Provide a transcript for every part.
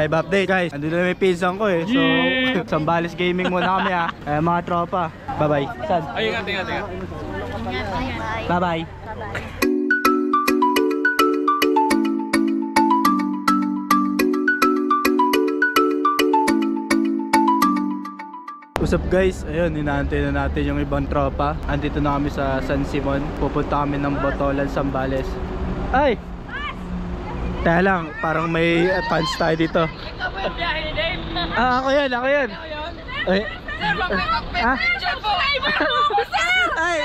live update guys. Andun na may pinsan ko eh. So, Zambales Gaming muna kami ah. Mga tropa. Bye-bye. Saan? Ay, ingat. Bye-bye. What's up guys? Ayun, inaantay na natin yung ibang tropa. Andito na kami sa San Simon. Pupunta kami ng Botolan, Zambales. Ay! Teka lang, parang may fans tayo dito. Ikaw ba yung biyahe ni Dave? Ako yan. Ay. Sir, mag-make Ah? picture po! Sir! Ay!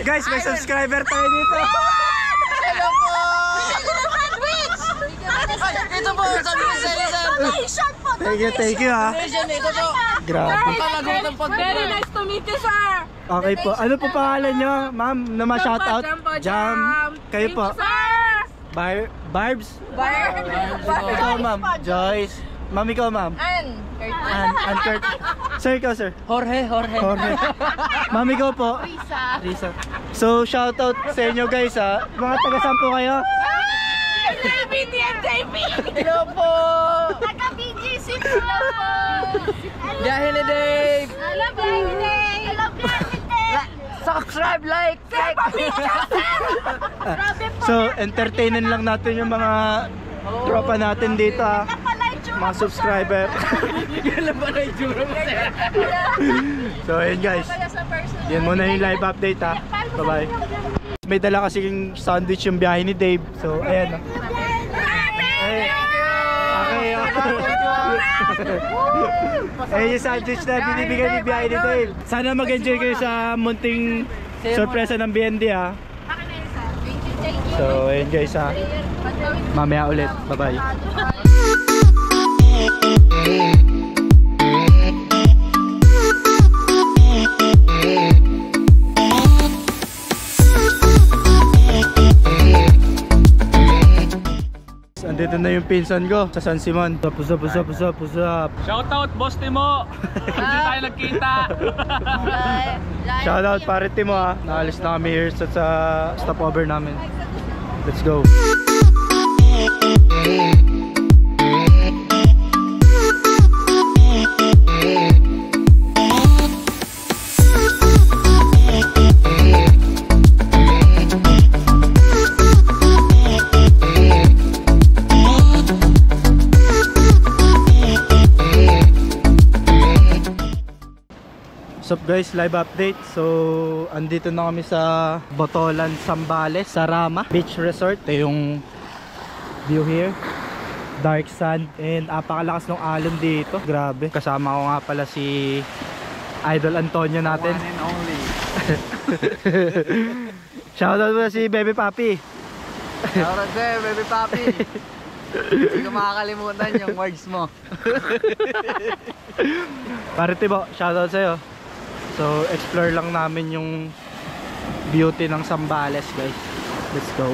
Guys, may subscriber tayo dito. Hello po! Ito po, sabi ko sa inyo, sir. Thank you ha. Ito po. Grabe. Palagot ng pagkakas. Very nice to meet you, sir. Okay po. Ano po pangalan nyo, ma'am? Na ma-shoutout? Jam. Kayo po. Barbs? Ikaw, ma'am. Joyce. Ma'am, ikaw, ma'am. Ann. Kurt. Sir, ikaw, sir. Jorge. Ma'am, ikaw po. Risa. So, shoutout sa inyo guys ha. Mga taga-saan po kayo? JP! Hello po! Taga-BGC po! Biyahe ni Dave! Alam biyahe ni Dave! Subscribe, like! So, entertainin lang natin yung mga tropa natin dito ha. Mga subscriber. Yan lang ba na itsura mo, sir? So, ayun guys. Yan muna yung live update ha. Bye-bye. May dala kasing sandwich yung biyahe ni Dave. So, ayan. Ayun yung sandwich na binibigay ni biyahe ni Dave. Sana mag-enjoy kayo sa munting sorpresa ng BND ha. So, ayun guys ha. Mamaya ulit. Bye-bye. Andito na yung pinsan ko sa San Simon. What's up? Shoutout, boss Timo! Hindi tayo nagkita! Shoutout pare Timo ha. Naalis na kami here sa stopover namin. Let's go. What's up guys, live update. So, andito na kami sa Botolan, Zambales, sa Rama Beach Resort. Ito yung view here. Dark sand and apakalakas ng alon dito. Grabe. Kasama ko nga pala si Idol Antonio natin. One and only. Shoutout mo si Baby Papi. Shoutout sir, baby papi. Hindi ko makakalimutan yung words mo. Pare Timo, shoutout sa'yo. So, explore lang namin yung beauty ng Zambales guys. Let's go.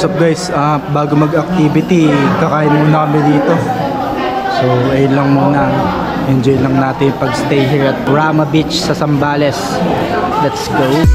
What's up guys, bago mag-activity, kakain muna kami dito. So ayun lang muna, enjoy lang natin pag-stay here at Rama Beach sa Zambales. Let's go.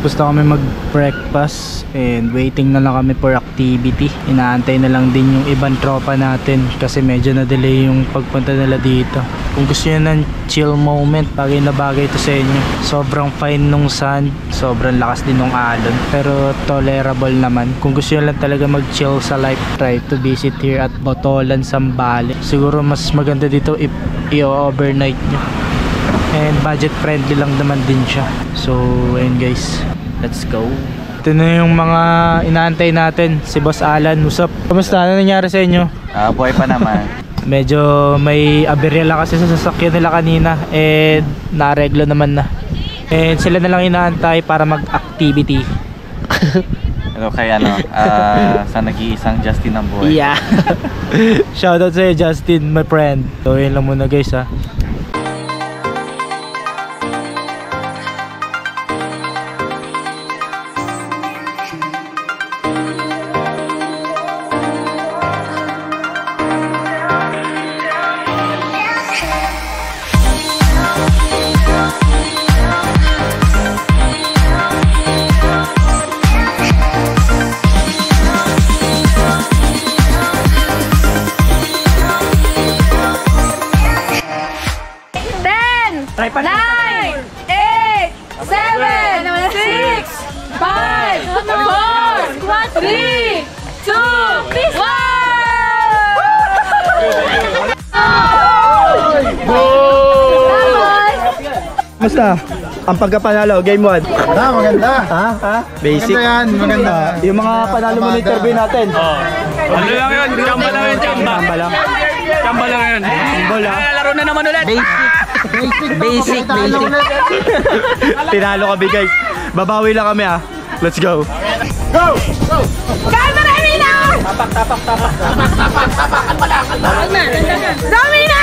Tapos na kami mag-breakfast and waiting na lang kami for activity. Inaantay na lang din yung ibang tropa natin kasi medyo na-delay yung pagpunta nila dito. Kung gusto nyo ng chill moment, bagay na bagay ito sa inyo. Sobrang fine nung sand, sobrang lakas din nung alon, pero tolerable naman. Kung gusto nyo lang talaga mag-chill sa life, try to visit here at Botolan, Zambales. Siguro mas maganda dito if i-overnight nyo. And budget friendly lang naman din siya. So ayun guys, let's go. Ito na yung mga inaantay natin. Si Boss Alan, what's up? Kamusta? Ano nangyari sa inyo? Buhay pa naman. Medyo may aberya lang kasi sa sasakyan nila kanina. And nareglo naman na. And sila na lang inaantay para mag-activity. Pero kay sa nag-iisang Justin ang buhay. Yeah. Shoutout sa'yo Justin, my friend. So yun lang muna guys ha. Try pa 9, 8, 7, 6, 5, 4, 3, 2, 1! Basta, ang pagkapanalo, game 1. Maganda. Ha? Basic. Maganda yan, maganda. Yung mga panalo mo na interview natin. Ano lang yun? Chamba lang yun, chamba. Chamba lang. Chamba lang yun. Symbol ha. Laro na naman ulit. Basic. Tinalo kami guys. Babawi lang kami ha. Let's go. Domina!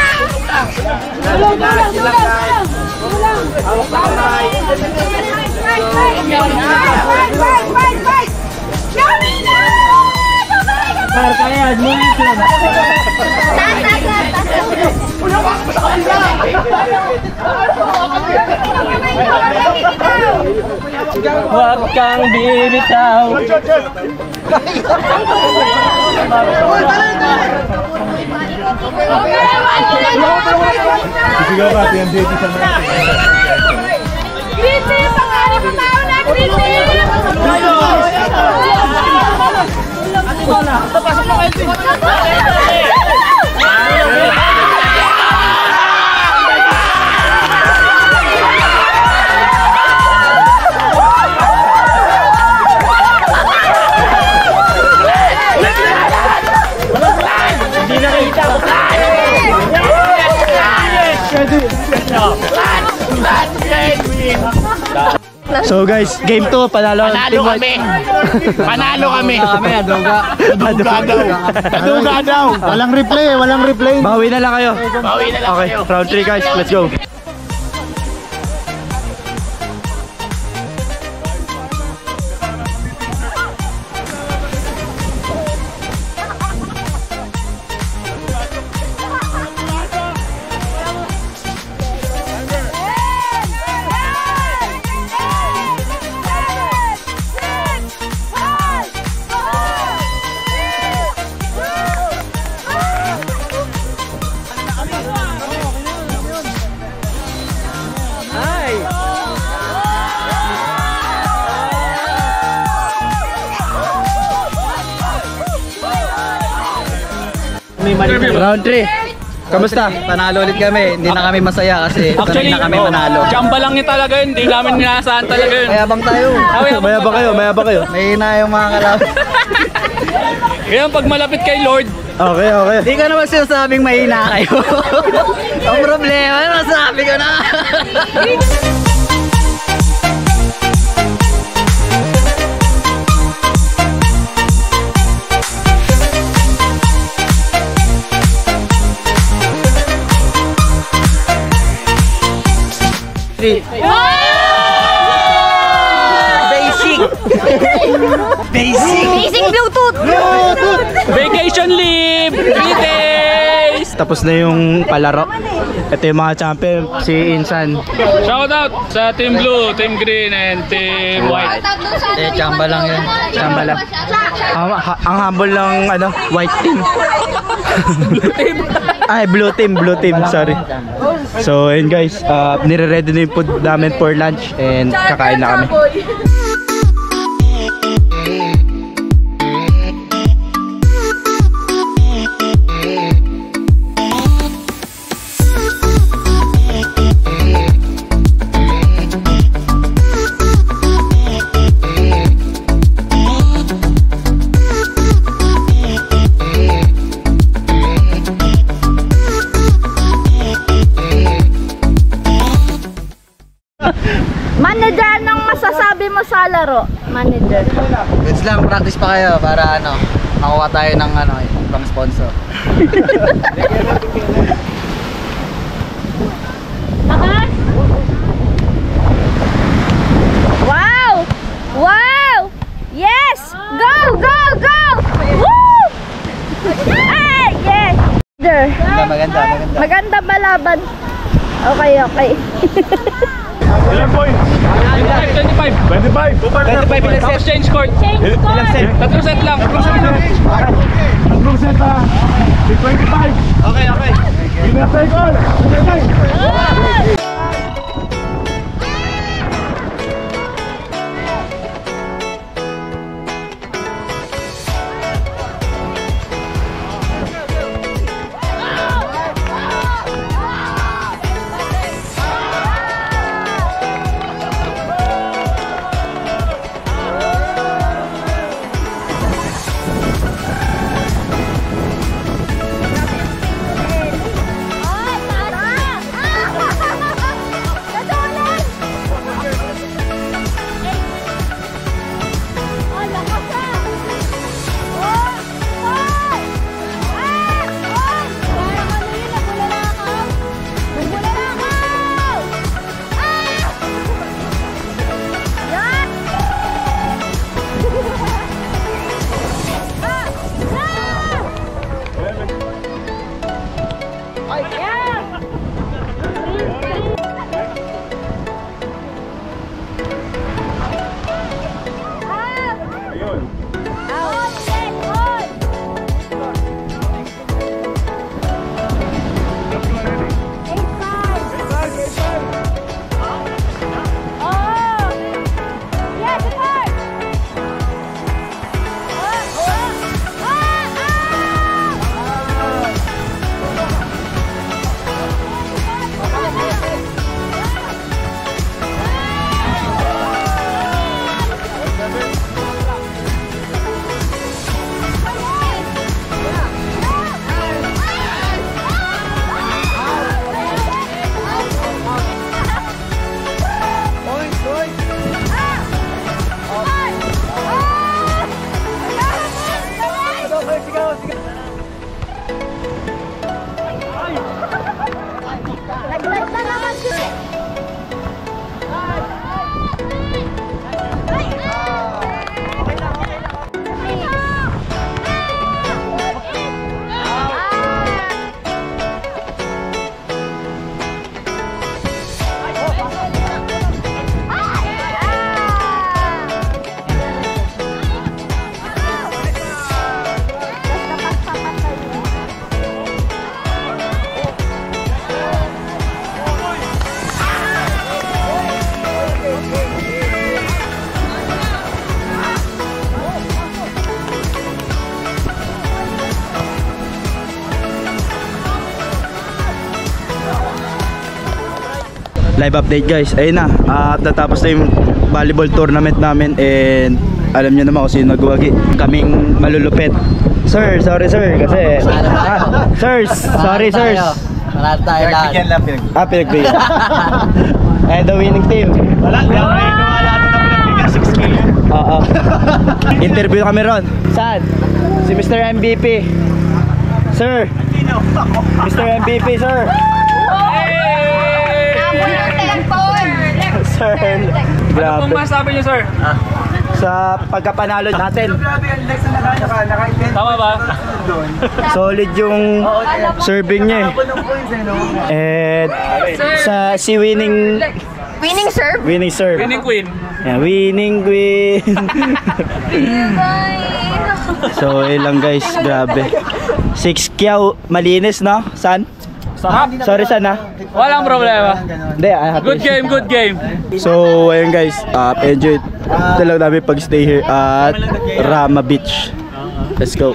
Huwag kang bibitaw. Sigaw ka, PMJT sa mga. Green pangarap ang tao na green So guys, game 2, panalo kami. Panalo kami. Aduga daw. Walang replay. Bawi na lang kayo. Bawi na lang Okay, kayo. round 3 guys, let's go. Round 3. Kamusta? Panalo ulit kami. Hindi na kami masaya kasi Actually, na kami manalo. Chamba lang yun talaga yun. Hindi namin ninasaan talaga yun. Mayabang tayo. Mayabang kayo. May na yung mga kalaban. Kaya pag malapit kay Lord, Okay. Hindi ka naman sinasabing mahina kayo. Ang problema, nasabi ko na. Basic Bluetooth! vacation leave! 3 days! tapos na yung palaro. Ito yung mga champion, si Insan. Shoutout sa Team Blue, Team Green, and Team White. Chamba lang yun. Chamba lang. Ang humble ng ano, white team. Ay, blue team, sorry. So, ayun guys, nire-ready na yung food namin for lunch and kakain na kami. Manager, anong masasabi mo sa laro? Manager. Goods lang, practice pa kayo para ano, makuha tayo ng ano, pang sponsor. Lakas! Wow! Wow! Yes! Go! Go! Go! Woo! Ay! Yes! Maganda. Maganda balaban. Okay. Ilan points? 25. 25. Tapos change court. Ilang set? 3 set lang. 3 set ha. 25. Okay. Winner take all. Live update guys, ayun na, natapos na yung volleyball tournament namin and alam nyo naman kung sino nagwagi. Kaming malulupit. Sir, sorry sir, kasi sirs, sorry sirs. Panalo tayo lahat. Pinagbigyan. And the winning team. Wala na pinagbigyan 6K. Oo. Interview kami ron. Saan? Si Mr. MVP. Sir. Mr. MVP sir. Sir. Ano pong masabi niyo, sir? sa pagkapanalo natin. Tama ba? Solid yung serving niya eh. And sa si winning serve. Winning queen. Yeah, winning queen. So lang guys, grabe. 6 kyaw, malinis no? San? Sorry San ha? Walang problema. Hindi, Good game. So ayun guys, enjoy talaga namin pag-stay here at Rama Beach. Let's go.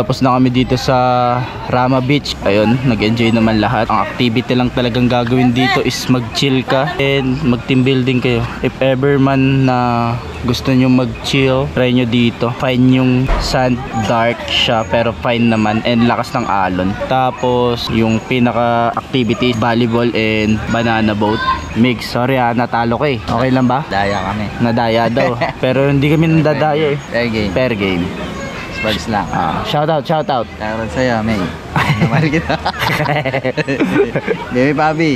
Tapos na kami dito sa Rama Beach. Ayun, nag-enjoy naman lahat. Ang activity lang talagang gagawin dito is mag-chill ka and mag-team building kayo. If ever man na gusto nyo mag-chill, try nyo dito. Fine yung sand, dark siya pero fine naman and lakas ng alon. Tapos yung pinaka-activity, volleyball and banana boat. Mix, sorry natalo ko eh. Okay lang ba? Daya kami. Nadaya daw. Pero hindi kami nadadaya eh. Fair game. Fair game. Sports lang. Shout out. Shoutout sa'yo, May. Namahal kita. Baby Papi.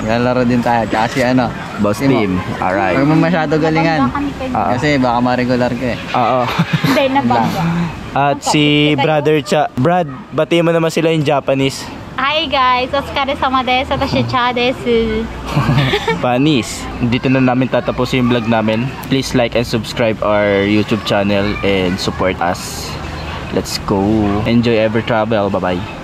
Lalaro din tayo. Tsaka si Boss si Mo. team. Alright. Huwag mo masyado galingan. Oo. Kasi baka ma-regular ka eh. Oo. Hindi, nabangga. At si Brother Cha. Brad, batiin mo naman sila in Japanese. Hi guys, otsukare-sama desu. Watashi Cha desu. Panis. Dito na namin tatapusin yung vlog namin. Please like and subscribe our YouTube channel and support us. Let's go. Enjoy every travel. Bye-bye.